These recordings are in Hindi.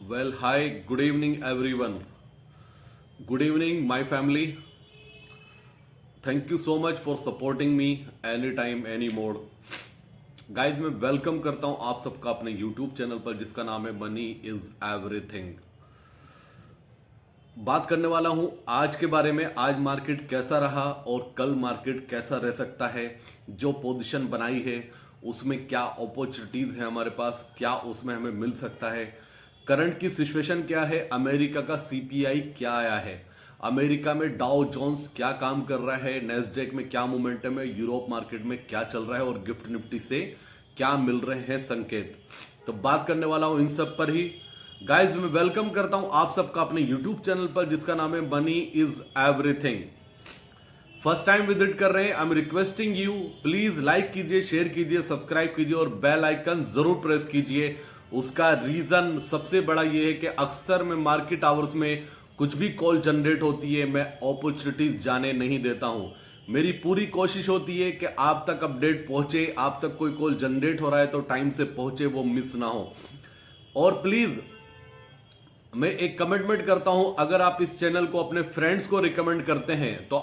Well, hi, good evening, everyone. Good evening, my family. Thank you so much for supporting me anytime, any mode. Guys मैं वेलकम करता हूं आप सबका अपने YouTube चैनल पर जिसका नाम है मनी इज एवरीथिंग। बात करने वाला हूं आज के बारे में, आज मार्केट कैसा रहा और कल मार्केट कैसा रह सकता है। जो पोजीशन बनाई है उसमें क्या अपॉर्चुनिटीज है हमारे पास, क्या उसमें हमें मिल सकता है। करंट की सिचुएशन क्या है, अमेरिका का सीपीआई क्या आया है, अमेरिका में डाउ जोन्स क्या काम कर रहा है, नेस्डेक में क्या मोमेंटम है, यूरोप मार्केट में क्या चल रहा है और गिफ्ट निफ्टी से क्या मिल रहे हैं संकेत। तो बात करने वाला हूं इन सब पर ही। गाइज मैं वेलकम करता हूं आप सबका अपने यूट्यूब चैनल पर जिसका नाम है money is everything. First time visit कर रहे हैं, I am requesting you please like कीजिए, शेयर कीजिए, सब्सक्राइब कीजिए और बेल आइकन जरूर प्रेस कीजिए। उसका रीजन सबसे बड़ा ये है कि अक्सर मैं मार्केट आवर्स में कुछ भी कॉल जनरेट होती है मैं अपॉर्चुनिटीज जाने नहीं देता हूं। मेरी पूरी कोशिश होती है कि आप तक अपडेट पहुंचे, आप तक कोई कॉल जनरेट हो रहा है तो टाइम से पहुंचे, वो मिस ना हो। और प्लीज मैं एक कमिटमेंट करता हूं, अगर आप इस चैनल को अपने फ्रेंड्स को रिकमेंड करते हैं तो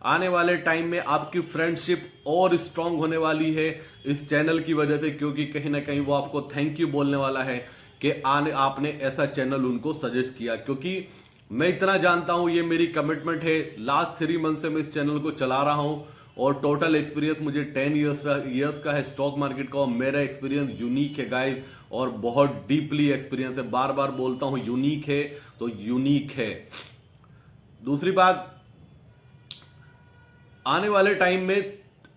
आने वाले टाइम में आपकी फ्रेंडशिप और स्ट्रांग होने वाली है इस चैनल की वजह से, क्योंकि कहीं ना कहीं वो आपको थैंक यू बोलने वाला है कि आपने ऐसा चैनल उनको सजेस्ट किया। क्योंकि मैं इतना जानता हूं, ये मेरी कमिटमेंट है, लास्ट 3 मंथ से मैं इस चैनल को चला रहा हूं और टोटल एक्सपीरियंस मुझे 10 ईयर्स का है स्टॉक मार्केट का। और मेरा एक्सपीरियंस यूनिक है गाइस, और बहुत डीपली एक्सपीरियंस है। बार बार बोलता हूं यूनिक है तो यूनिक है। दूसरी बात, आने वाले टाइम में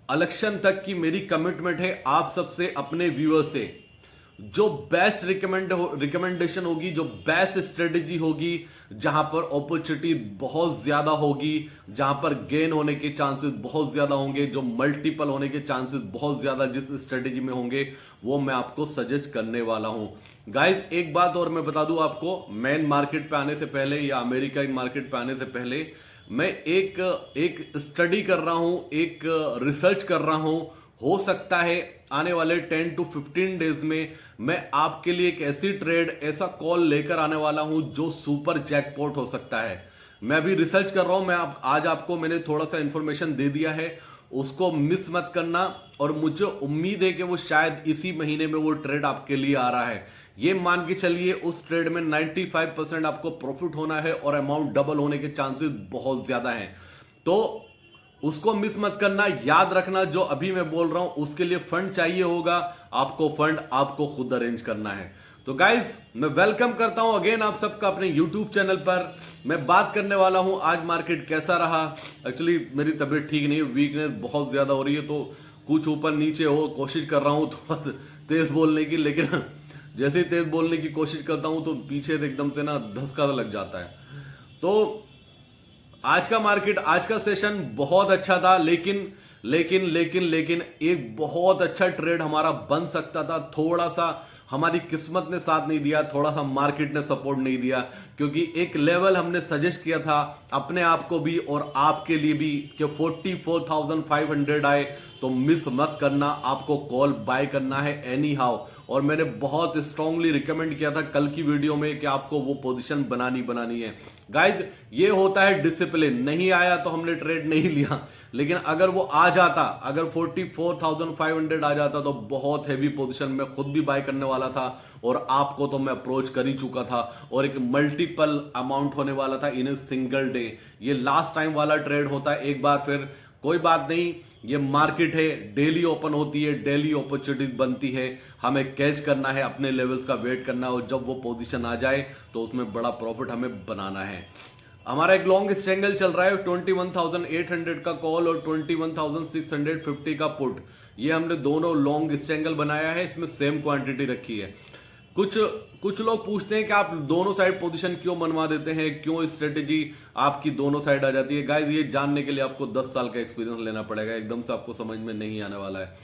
इलेक्शन तक की मेरी कमिटमेंट है आप सबसे, अपने व्यूअर्स से, जो बेस्ट रिकमेंडेशन होगी, जो बेस्ट स्ट्रेटेजी होगी, जहां पर अपॉर्चुनिटी बहुत ज्यादा होगी, जहां पर गेन होने के चांसेस बहुत ज्यादा होंगे, जो मल्टीपल होने के चांसेस बहुत ज्यादा जिस स्ट्रेटेजी में होंगे, वो मैं आपको सजेस्ट करने वाला हूं। गाइज एक बात और मैं बता दूं आपको, मेन मार्केट पे आने से पहले या अमेरिका मार्केट पे आने से पहले मैं एक स्टडी कर रहा हूं, एक रिसर्च कर रहा हूं। हो सकता है आने वाले 10 to 15 डेज में मैं आपके लिए एक ऐसी ट्रेड, ऐसा कॉल लेकर आने वाला हूं जो सुपर जैकपॉट हो सकता है। मैं अभी रिसर्च कर रहा हूं, आज आपको मैंने थोड़ा सा इंफॉर्मेशन दे दिया है, उसको मिस मत करना। और मुझे उम्मीद है कि वो शायद इसी महीने में वो ट्रेड आपके लिए आ रहा है। ये मान के चलिए उस ट्रेड में 95% आपको प्रॉफिट होना है और अमाउंट डबल होने के चांसेस बहुत ज्यादा हैं। तो उसको मिस मत करना। याद रखना जो अभी मैं बोल रहा हूं उसके लिए फंड चाहिए होगा, आपको फंड आपको खुद अरेंज करना है। तो गाइज मैं वेलकम करता हूं अगेन आप सबका अपने यूट्यूब चैनल पर। मैं बात करने वाला हूं आज मार्केट कैसा रहा। एक्चुअली मेरी तबीयत ठीक नहीं है, वीकनेस बहुत ज्यादा हो रही है, तो कुछ ऊपर नीचे हो, कोशिश कर रहा हूं थोड़ा तेज बोलने की, लेकिन जैसे ही तेज बोलने की कोशिश करता हूं तो पीछे से एकदम से ना धसका लग जाता है। तो आज का मार्केट, आज का सेशन बहुत अच्छा था, लेकिन लेकिन लेकिन लेकिन एक बहुत अच्छा ट्रेड हमारा बन सकता था। थोड़ा सा हमारी किस्मत ने साथ नहीं दिया, थोड़ा सा मार्केट ने सपोर्ट नहीं दिया, क्योंकि एक लेवल हमने सजेस्ट किया था अपने आप को भी और आपके लिए भी कि 44,500 आए तो मिस मत करना, आपको कॉल बाय करना है एनी हाउ। और मैंने बहुत स्ट्रांगली रिकमेंड किया था कल की वीडियो में कि आपको वो पोजीशन बनानी है। गाइज ये होता है डिसिप्लिन, नहीं आया तो हमने ट्रेड नहीं लिया, लेकिन अगर वो आ जाता, अगर 44,500 आ जाता तो बहुत हैवी पोजीशन में खुद भी बाय करने वाला था और आपको तो मैं अप्रोच कर ही चुका था, और एक मल्टीपल अमाउंट होने वाला था इन ए सिंगल डे। ये लास्ट टाइम वाला ट्रेड होता है एक बार, फिर कोई बात नहीं, ये मार्केट है, डेली ओपन होती है, डेली अपॉर्चुनिटी बनती है, हमें कैच करना है, अपने लेवल्स का वेट करना है, और जब वो पोजीशन आ जाए तो उसमें बड़ा प्रॉफिट हमें बनाना है। हमारा एक लॉन्ग स्ट्रैंगल चल रहा है 21,800 का कॉल और 21,650 का पुट। ये हमने दोनों लॉन्ग स्ट्रैंगल बनाया है, इसमें सेम क्वांटिटी रखी है। कुछ लोग पूछते हैं कि आप दोनों साइड पोजीशन क्यों बनवा देते हैं, क्यों स्ट्रेटेजी आपकी दोनों साइड आ जाती है। गाइस ये जानने के लिए आपको 10 साल का एक्सपीरियंस लेना पड़ेगा, एकदम से आपको समझ में नहीं आने वाला है।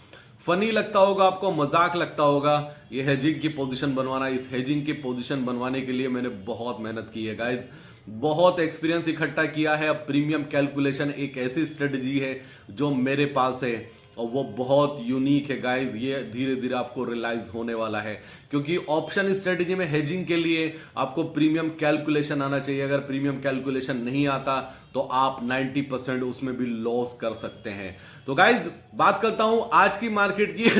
फनी लगता होगा आपको, मजाक लगता होगा ये हेजिंग की पोजीशन बनवाना। इस हेजिंग की पोजीशन बनवाने के लिए मैंने बहुत मेहनत की है गाइस, बहुत एक्सपीरियंस इकट्ठा किया है। अब प्रीमियम कैलकुलेशन एक ऐसी स्ट्रेटजी है जो मेरे पास है, और वो बहुत यूनिक है गाइज। ये धीरे धीरे आपको रियलाइज होने वाला है, क्योंकि ऑप्शन स्ट्रेटेजी में हेजिंग के लिए आपको प्रीमियम कैलकुलेशन आना चाहिए। अगर प्रीमियम कैलकुलेशन नहीं आता तो आप 90% उसमें भी लॉस कर सकते हैं। तो गाइज बात करता हूं आज की मार्केट की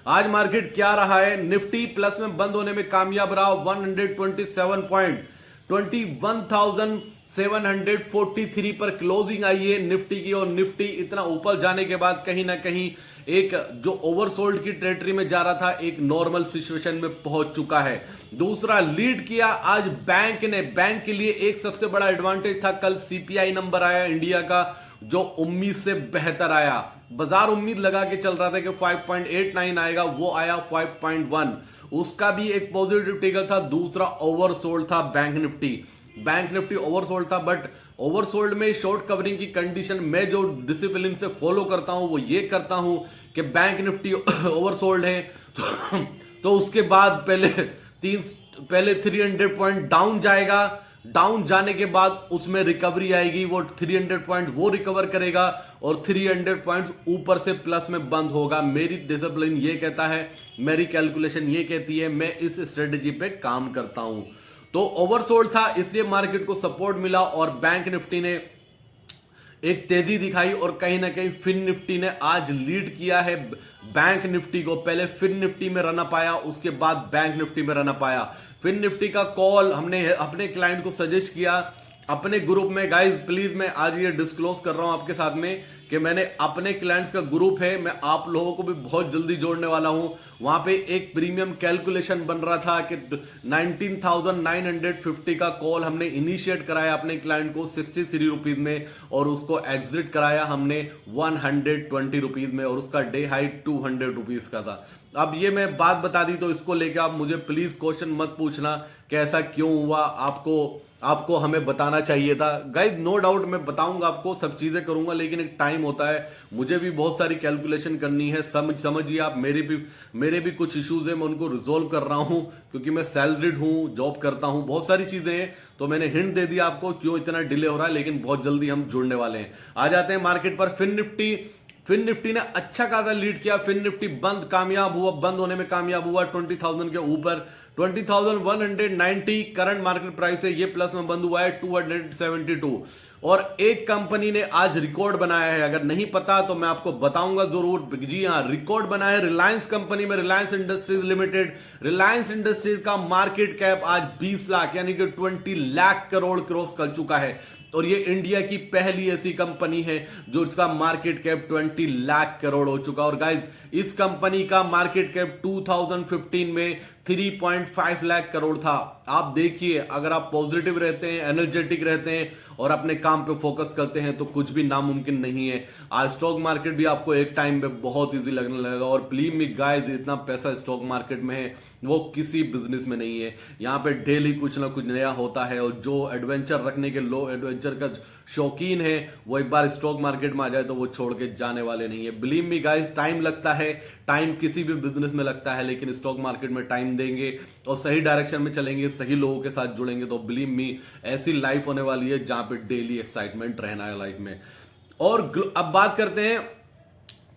आज मार्केट क्या रहा है। निफ्टी प्लस में बंद होने में कामयाब रहा, 127 पॉइंट 21,743 पर क्लोजिंग आई है निफ्टी की। और निफ्टी इतना ऊपर जाने के बाद कहीं ना कहीं एक जो ओवरसोल्ड की टेरिटरी में जा रहा था, एक नॉर्मल सिचुएशन में पहुंच चुका है। दूसरा, लीड किया आज बैंक ने। बैंक के लिए एक सबसे बड़ा एडवांटेज था, कल सीपीआई नंबर आया इंडिया का, जो उम्मीद से बेहतर आया। बाजार उम्मीद लगा के चल रहा था कि 5.89 आएगा, वो आया 5.1, उसका भी एक पॉजिटिव ट्रिगर था। दूसरा, ओवरसोल्ड था bank Nifty. Bank Nifty oversold था, बट ओवरसोल्ड में शॉर्ट कवरिंग की कंडीशन में जो डिसिप्लिन से फॉलो करता हूं वो ये करता हूं कि बैंक निफ्टी ओवरसोल्ड है तो उसके बाद पहले 300 पॉइंट डाउन जाएगा। डाउन जाने के बाद उसमें रिकवरी आएगी, वो 300 पॉइंट वो रिकवर करेगा और 300 पॉइंट ऊपर से प्लस में बंद होगा। मेरी डिसिप्लिन ये कहता है, मेरी कैलकुलेशन ये कहती है, मैं इस स्ट्रेटेजी पे काम करता हूं। तो ओवरसोल्ड था, इसलिए मार्केट को सपोर्ट मिला और बैंक निफ्टी ने एक तेजी दिखाई। और कहीं ना कहीं फिन निफ्टी ने आज लीड किया है बैंक निफ्टी को। पहले फिन निफ्टी में रन अप आया, उसके बाद बैंक निफ्टी में रन अप आया। फिन निफ्टी का कॉल हमने अपने क्लाइंट को सजेस्ट किया अपने ग्रुप में। गाइज प्लीज, मैं आज ये डिस्क्लोज कर रहा हूं आपके साथ में कि मैंने अपने क्लाइंट्स का ग्रुप है, मैं आप लोगों को भी बहुत जल्दी जोड़ने वाला हूं। वहां पे एक प्रीमियम कैलकुलेशन बन रहा था कि 19,950 का कॉल हमने इनिशिएट कराया अपने क्लाइंट को 63 रुपीज में, और उसको एग्जिट कराया हमने 120 रुपीज में, और उसका डे हाई 200 रुपीज का था। अब ये मैं बात बता दी, तो इसको लेकर आप मुझे प्लीज क्वेश्चन मत पूछना कि ऐसा क्यों हुआ, आपको हमें बताना चाहिए था। गाइज नो डाउट मैं बताऊंगा आपको, सब चीजें करूंगा, लेकिन एक टाइम होता है, मुझे भी बहुत सारी कैलकुलेशन करनी है। समझिए आप, मेरे भी कुछ इश्यूज हैं, मैं उनको रिजोल्व कर रहा हूं, क्योंकि मैं सैलरीड हूं, जॉब करता हूं, बहुत सारी चीजें हैं। तो मैंने हिंट दे दिया आपको क्यों इतना डिले हो रहा है, लेकिन बहुत जल्दी हम जुड़ने वाले हैं। आ जाते हैं मार्केट पर। फिन निफ्टी ने अच्छा खासा लीड किया। फिन निफ्टी बंद होने में कामयाब हुआ 20,000 के ऊपर। 20,190 करंट मार्केट प्राइस है, ये प्लस में बंद हुआ है 272। और एक कंपनी ने आज रिकॉर्ड बनाया है, अगर नहीं पता तो मैं आपको बताऊंगा जरूर। जी हां, रिकॉर्ड बनाया है रिलायंस कंपनी में, Reliance industries limited. Reliance industries का मार्केट कैप आज 20 लाख यानी कि 20 लाख करोड़ क्रॉस कर चुका है। और ये इंडिया की पहली ऐसी कंपनी है जो इसका मार्केट कैप 20 लाख करोड़ हो चुका। और गाइज, इस कंपनी का मार्केट कैप 2015 में 3.5 लाख करोड़ था। आप देखिए, अगर आप पॉजिटिव रहते हैं, एनर्जेटिक रहते हैं और अपने काम पे फोकस करते हैं तो कुछ भी नामुमकिन नहीं है। आज स्टॉक मार्केट भी आपको एक टाइम पे बहुत इजी लगने लगेगा। और बिलीव मी गाइस, इतना पैसा स्टॉक मार्केट में है वो किसी बिजनेस में नहीं है। यहाँ पे डेली कुछ ना कुछ नया होता है, और जो एडवेंचर रखने के लो एडवेंचर का शौकीन है वो एक बार स्टॉक मार्केट में आ जाए तो वो छोड़ के जाने वाले नहीं है। बिलीव मी गाइस, टाइम लगता है, टाइम किसी भी बिजनेस में लगता है, लेकिन स्टॉक मार्केट में टाइम देंगे और सही डायरेक्शन में चलेंगे, सही लोगों के साथ जुड़ेंगे तो बिलीव मी ऐसी लाइफ होने वाली है जहां पे डेली एक्साइटमेंट रहना है लाइफ में। और अब बात करते हैं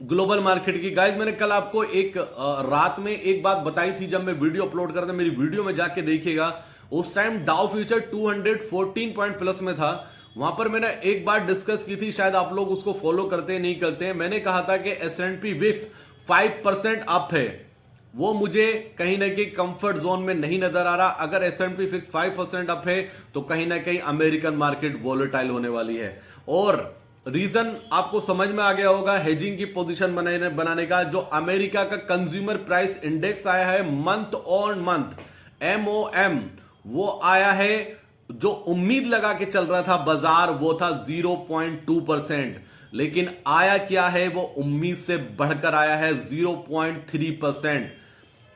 ग्लोबल मार्केट की। गाइस, मैंने कल आपको एक रात में एक बात बताई थी जब मैं वीडियो अपलोड करता, मेरी वीडियो में जाके देखिएगा। उस टाइम डाउ फ्यूचर 214 पॉइंट प्लस में था। वहां पर मैंने एक बात डिस्कस की थी, शायद आप लोग उसको फॉलो करते हैं नहीं करते हैं। मैंने कहा था कि S&P विक्स 5% अप है, वो मुझे कहीं ना कहीं कंफर्ट जोन में नहीं नजर आ रहा। अगर S&P फिक्स 5% अप है तो कहीं ना कहीं अमेरिकन मार्केट वोलेटाइल होने वाली है। और रीजन आपको समझ में आ गया होगा हेजिंग की पोजीशन बनाने का। जो अमेरिका का कंज्यूमर प्राइस इंडेक्स आया है मंथ ऑन मंथ, MOM, वो आया है, जो उम्मीद लगा के चल रहा था बाजार वो था 0.2%, लेकिन आया क्या है, वो उम्मीद से बढ़कर आया है 0.3%।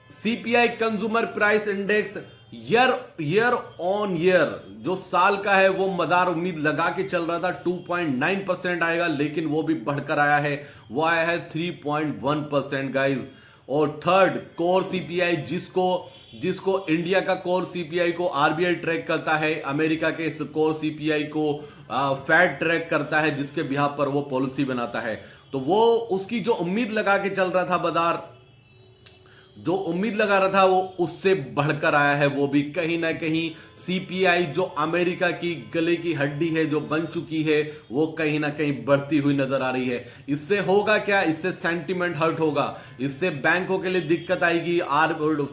CPI consumer price index year on year जो साल का है वो बाजार उम्मीद लगा के चल रहा था 2.9% आएगा, लेकिन वो भी बढ़कर आया है, वो आया है 3.1% गाइज। और थर्ड, कोर CPI, जिसको इंडिया का कोर CPI को RBI ट्रैक करता है, अमेरिका के इस कोर CPI को फेड ट्रैक करता है, जिसके बिहाफ पर वो पॉलिसी बनाता है। तो वो उसकी जो उम्मीद लगा के चल रहा था बाजार, जो उम्मीद लगा रहा था वो उससे बढ़कर आया है। वो भी कहीं ना कहीं सीपीआई जो अमेरिका की गले की हड्डी है जो बन चुकी है, वो कहीं ना कहीं बढ़ती हुई नजर आ रही है। इससे होगा क्या, इससे सेंटिमेंट हर्ट होगा, इससे बैंकों के लिए दिक्कत आएगी।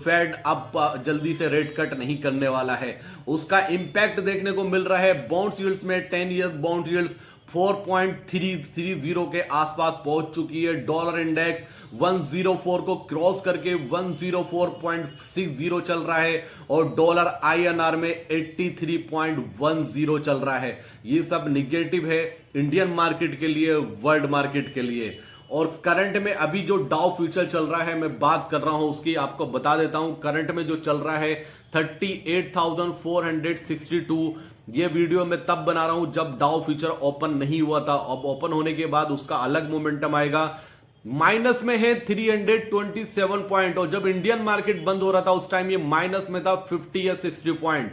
फेड अब जल्दी से रेट कट नहीं करने वाला है, उसका इंपैक्ट देखने को मिल रहा है। बॉन्ड यील्ड्स में 10 ईयर बॉन्ड यील्ड्स 4.330 के आसपास पहुंच चुकी है। डॉलर इंडेक्स 104 को क्रॉस करके 104.60 चल रहा है और डॉलर आईएनआर में 83.10 चल रहा है। ये सब निगेटिव है इंडियन मार्केट के लिए, वर्ल्ड मार्केट के लिए। और करंट में अभी जो डाउ फ्यूचर चल रहा है, मैं बात कर रहा हूं उसकी, आपको बता देता हूं। करंट में जो चल रहा है 38,462। ये वीडियो मैं तब बना रहा हूं जब डाउ फ्यूचर ओपन नहीं हुआ था। अब ओपन होने के बाद उसका अलग मोमेंटम आएगा। माइनस में है 327 पॉइंट, और जब इंडियन मार्केट बंद हो रहा था उस टाइम ये माइनस में था 50 या 60 पॉइंट।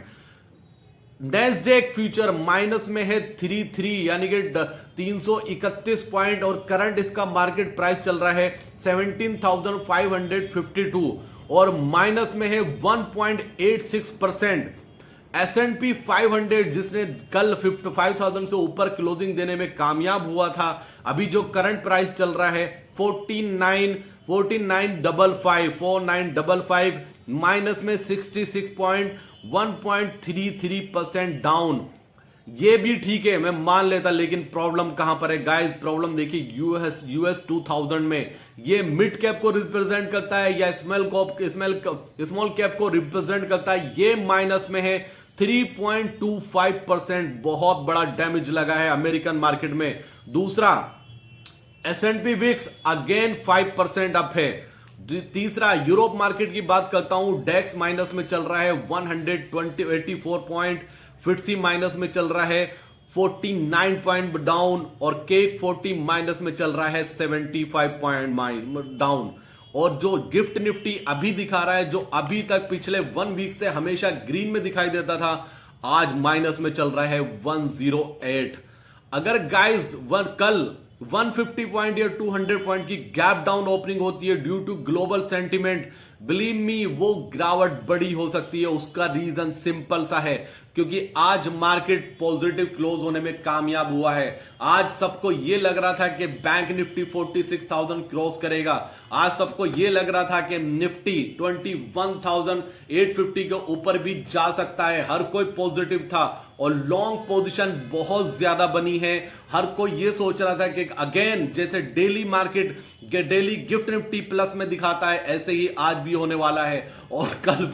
नैस्डैक फ्यूचर माइनस में है 33 यानी कि 331 पॉइंट, और करंट इसका मार्केट प्राइस चल रहा है 17,552 और माइनस में है 1.86%। S&P 500 जिसने कल 55,000 से ऊपर क्लोजिंग देने में कामयाब हुआ था, अभी जो करंट प्राइस चल रहा है 4955 माइनस में 66 पॉइंट, 1.33% डाउन। ये भी ठीक है, मैं मान लेता, लेकिन प्रॉब्लम कहां पर है गाइस? प्रॉब्लम देखिए यूएस 2000 में ये मिड कैप को रिप्रेजेंट करता है या स्मॉल कैप को रिप्रेजेंट करता है। ये माइनस में है 3.25%, बहुत बड़ा डैमेज लगा है अमेरिकन मार्केट में। दूसरा S&P विक्स अगेन 5% अप है। तीसरा यूरोप मार्केट की बात करता हूं, डेक्स माइनस में चल रहा है 184 पॉइंट, फिट्सी माइनस में चल रहा है 49 पॉइंट डाउन, और केक 40 माइनस में चल रहा है 75 पॉइंट डाउन। और जो गिफ्ट निफ्टी अभी दिखा रहा है, जो अभी तक पिछले 1 वीक से हमेशा ग्रीन में दिखाई देता था, आज माइनस में चल रहा है 108। अगर गाइस कल 150 पॉइंट या 200 पॉइंट की गैप डाउन ओपनिंग होती है due to global sentiment, believe me वो गिरावट बड़ी हो सकती है। उसका रीजन सिंपल सा है, क्योंकि आज मार्केट पॉजिटिव क्लोज होने में कामयाब हुआ है। आज सबको यह लग रहा था कि बैंक निफ्टी 46,000 क्रॉस करेगा, आज सबको यह लग रहा था कि निफ्टी 21,850 के ऊपर भी जा सकता है। हर कोई पॉजिटिव था और लॉन्ग पोजीशन बहुत ज्यादा बनी है। हर कोई यह सोच रहा था कि अगेन जैसे डेली मार्केट के डेली गिफ्ट निफ्टी प्लस में दिखाता है, ऐसे ही आज भी होने वाला है। और कल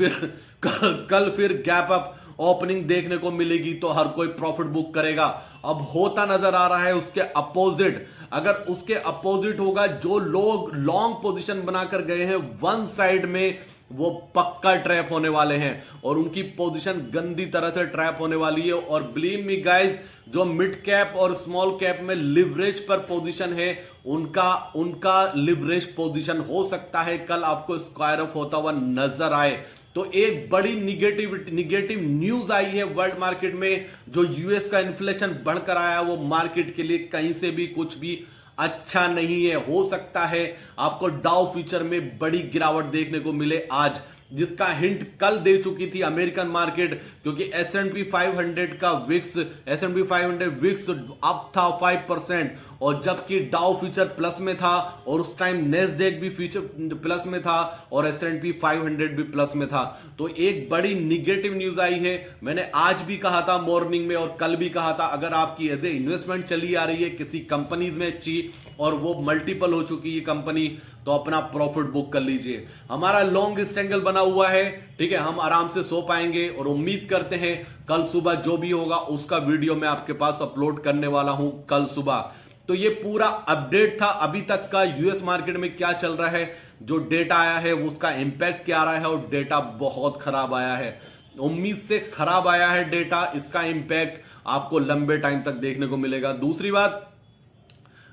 फिर गैप अप ओपनिंग देखने को मिलेगी तो हर कोई प्रॉफिट बुक करेगा। अब होता नजर आ रहा है उसके अपोजिट। अगर उसके अपोजिट होगा, जो लोग लॉन्ग पोजीशन बनाकर गए हैं वन साइड में, वो पक्का ट्रैप होने वाले हैं और उनकी पोजीशन गंदी तरह से ट्रैप होने वाली है। और बिलीव मी गाइस, जो मिड कैप और स्मॉल कैप में लिवरेज पर पोजीशन है, उनका लिवरेज पोजीशन हो सकता है कल आपको स्क्वायर ऑफ होता हुआ नजर आए। तो एक बड़ी निगेटिव न्यूज आई है वर्ल्ड मार्केट में। जो यूएस का इन्फ्लेशन बढ़कर आया, वो मार्केट के लिए कहीं से भी कुछ भी अच्छा नहीं है। हो सकता है आपको डाउ फ्यूचर में बड़ी गिरावट देखने को मिले आज, जिसका हिंट कल दे चुकी थी अमेरिकन मार्केट, क्योंकि S&P 500 विक्स अप था 5%, और जबकि डाउ फ्यूचर प्लस में था और उस टाइम नेस्डैक भी फ्यूचर प्लस में था और S&P 500 भी प्लस में था। तो एक बड़ी निगेटिव न्यूज आई है। मैंने आज भी कहा था मॉर्निंग में और कल भी कहा था, अगर आपकी इन्वेस्टमेंट चली आ रही है किसी कंपनीज में अच्छी और वो मल्टीपल हो चुकी है कंपनी, तो अपना प्रॉफिट बुक कर लीजिए। हमारा लॉन्ग एंगल बना हुआ है, ठीक है, हम आराम से सो पाएंगे और उम्मीद करते हैं कल सुबह जो भी होगा उसका वीडियो मैं आपके पास अपलोड करने वाला हूं कल सुबह। तो ये पूरा अपडेट था अभी तक का यूएस मार्केट में क्या चल रहा है, जो डेटा आया है उसका इंपैक्ट क्या आ रहा है, और डेटा बहुत खराब आया है, उम्मीद से खराब आया है डेटा। इसका इंपैक्ट आपको लंबे टाइम तक देखने को मिलेगा। दूसरी बात,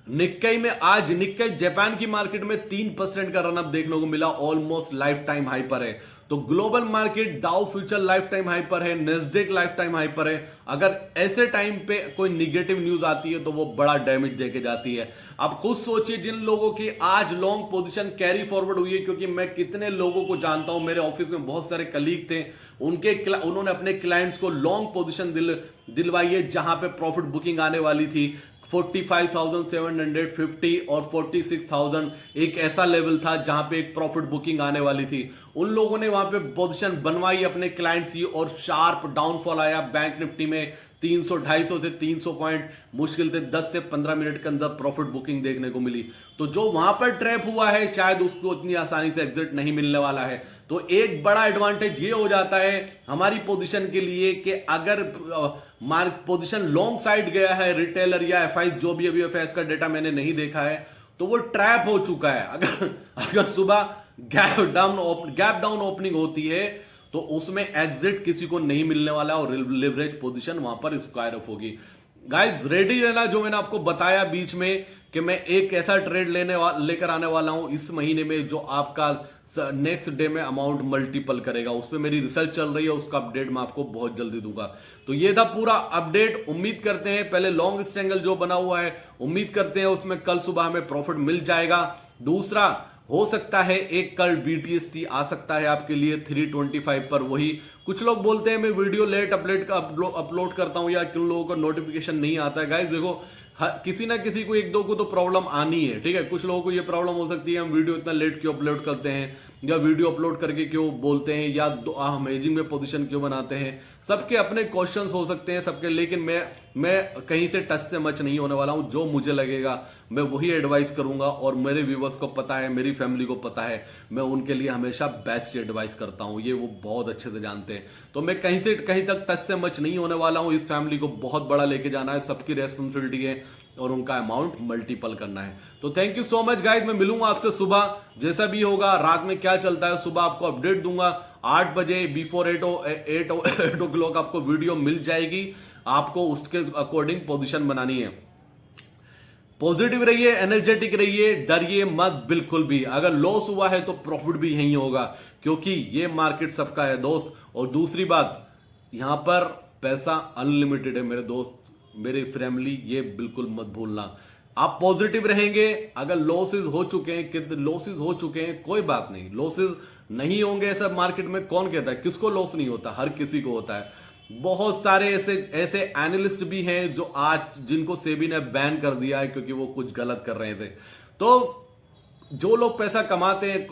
निक्केई में आज निक्केई जापान की मार्केट में 3% का रनअप देखने को मिला, ऑलमोस्ट लाइफ टाइम हाई पर है। तो ग्लोबल मार्केट डाउ फ्यूचर लाइफ टाइम हाई पर है, नेस्डेक लाइफ टाइम हाई पर है। अगर ऐसे टाइम पे कोई निगेटिव न्यूज आती है तो वो बड़ा डैमेज देके जाती है। आप खुद सोचिए जिन लोगों की आज लॉन्ग पोजीशन कैरी फॉरवर्ड हुई है, क्योंकि मैं कितने लोगों को जानता हूं, मेरे ऑफिस में बहुत सारे कलीग थे, उन्होंने अपने क्लाइंट्स को लॉन्ग पोजीशन दिलवाई है जहां पे प्रॉफिट बुकिंग आने वाली थी 45,750 और 46,000 एक ऐसा लेवल था जहां पे एक प्रॉफिट बुकिंग आने वाली थी। उन लोगों ने वहां पे पोजीशन बनवाई अपने क्लाइंट्स की और शार्प डाउनफॉल आया बैंक निफ्टी में 250 से 300 पॉइंट, मुश्किल से 10 से 15 मिनट के अंदर प्रॉफिट बुकिंग देखने को मिली। तो जो वहां पर ट्रैप हुआ है शायद उसको उतनी आसानी से एग्जिट नहीं मिलने वाला है। तो एक बड़ा एडवांटेज ये हो जाता है हमारी पोजीशन के लिए कि अगर मार्क पोजीशन लॉन्ग साइड गया है, रिटेलर या एफआई, जो भी अभी एफआई का डेटा मैंने नहीं देखा है, तो वो ट्रैप हो चुका है। अगर सुबह गैप डाउन ओपनिंग होती है तो उसमें एग्जिट किसी को नहीं मिलने वाला और लिवरेज पोजीशन वहां पर स्क्वायर अप होगी। गाइस रेडी रहना, जो मैंने आपको बताया बीच में कि मैं एक ऐसा ट्रेड लेकर आने वाला हूं इस महीने में जो आपका नेक्स्ट डे में अमाउंट मल्टीपल करेगा। उस पर मेरी रिसर्च चल रही है, उसका अपडेट मैं आपको बहुत जल्दी दूंगा। तो ये था पूरा अपडेट। उम्मीद करते हैं पहले लॉन्ग स्ट्रैंगल जो बना हुआ है, उम्मीद करते हैं उसमें कल सुबह हमें प्रॉफिट मिल जाएगा। दूसरा हो सकता है एक कल BTST आ सकता है आपके लिए 325 पर। वही कुछ लोग बोलते हैं मैं वीडियो लेट अपलोड करता हूं या किन लोगों को नोटिफिकेशन नहीं आता है। गाइस देखो, किसी ना किसी को एक दो को तो प्रॉब्लम आनी है, ठीक है। कुछ लोगों को ये प्रॉब्लम हो सकती है हम वीडियो इतना लेट क्यों अपलोड करते हैं, या वीडियो अपलोड करके क्यों बोलते हैं, या हम हेजिंग में पोजीशन क्यों बनाते हैं। सबके अपने क्वेश्चंस हो सकते हैं सबके, लेकिन मैं कहीं से टच से मच नहीं होने वाला हूं। जो मुझे लगेगा मैं वही एडवाइस करूंगा और मेरे व्यूवर्स को पता है, मेरी फैमिली को पता है, मैं उनके लिए हमेशा बेस्ट एडवाइस करता हूं, ये वो बहुत अच्छे से जानते हैं। तो मैं कहीं से कहीं तक टच से मच नहीं होने वाला हूं। इस फैमिली को बहुत बड़ा लेके जाना है, सबकी रेस्पॉन्सिबिलिटी है और उनका अमाउंट मल्टीपल करना है। तो thank you so much guys, मैं मिलूंगा आपसे सुबह, जैसा भी होगा रात में क्या चलता है सुबह आपको अपडेट दूंगा। 8 बजे बिफोर 8 ओ क्लॉक आपको वीडियो मिल जाएगी। आपको उसके अकॉर्डिंग पोजीशन बनानी है। पॉजिटिव रहिए, एनर्जेटिक रहिए, डरिए मत बिल्कुल भी। अगर लॉस हुआ है तो प्रॉफिट भी यही होगा, क्योंकि ये मार्केट सबका है दोस्त। और दूसरी बात, यहां पर पैसा अनलिमिटेड है मेरे दोस्त, मेरी फैमिली, ये बिल्कुल मत भूलना। आप पॉजिटिव रहेंगे। अगर लॉसेस हो चुके हैं, कितने लॉसेस हो चुके हैं, कोई बात नहीं, लॉसेस नहीं होंगे ऐसा मार्केट में कौन कहता है, किसको लॉस नहीं होता, हर किसी को होता है। बहुत सारे ऐसे एनालिस्ट भी हैं जो आज जिनको सेबी ने बैन कर दिया है क्योंकि वो कुछ गलत कर रहे थे। तो जो लोग पैसा कमाते हैं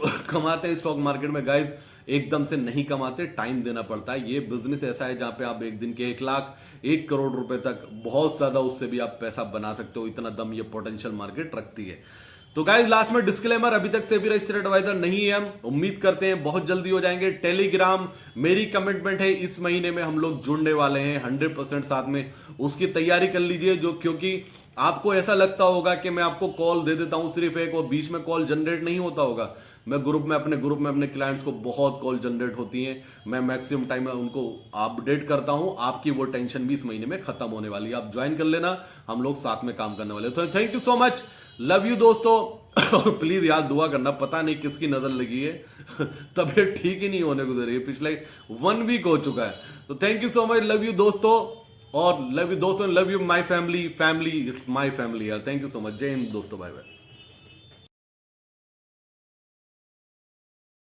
स्टॉक मार्केट में गाइज, एकदम से नहीं कमाते, टाइम देना पड़ता है। ये बिजनेस ऐसा है जहां पे आप एक दिन के 1 लाख 1 करोड़ रुपए तक, बहुत ज्यादा उससे भी आप पैसा बना सकते हो, इतना दम ये पोटेंशियल मार्केट रखती है। तो गाइस लास्ट में डिस्क्लेमर, अभी तक सेबी रजिस्टर्ड एडवाइजर नहीं है हम, उम्मीद करते हैं बहुत जल्दी हो जाएंगे। टेलीग्राम मेरी कमिटमेंट है, इस महीने में हम लोग जुड़ने वाले हैं 100% साथ में, उसकी तैयारी कर लीजिए। जो क्योंकि आपको ऐसा लगता होगा कि मैं आपको कॉल दे देता हूं सिर्फ एक, और बीच में कॉल जनरेट नहीं होता होगा। मैं अपने ग्रुप में अपने क्लाइंट्स को बहुत कॉल जनरेट होती हैं, मैं मैक्सिमम टाइम उनको अपडेट करता हूं। आपकी वो टेंशन भी इस महीने में खत्म होने वाली है, आप ज्वाइन कर लेना, हम लोग साथ में काम करने वाले। तो thank you so much, love you दोस्तों। और प्लीज यार दुआ करना, पता नहीं किसकी नजर लगी है, तबीयत ठीक ही नहीं होने गुजरी है, पिछले 1 वीक हो चुका है। तो thank you so much, love you दोस्तों, और लव यू दोस्तों, love you my family, it's my family यार। थैंक यू सो मच, जय हिंद दोस्तों, बाय बाय।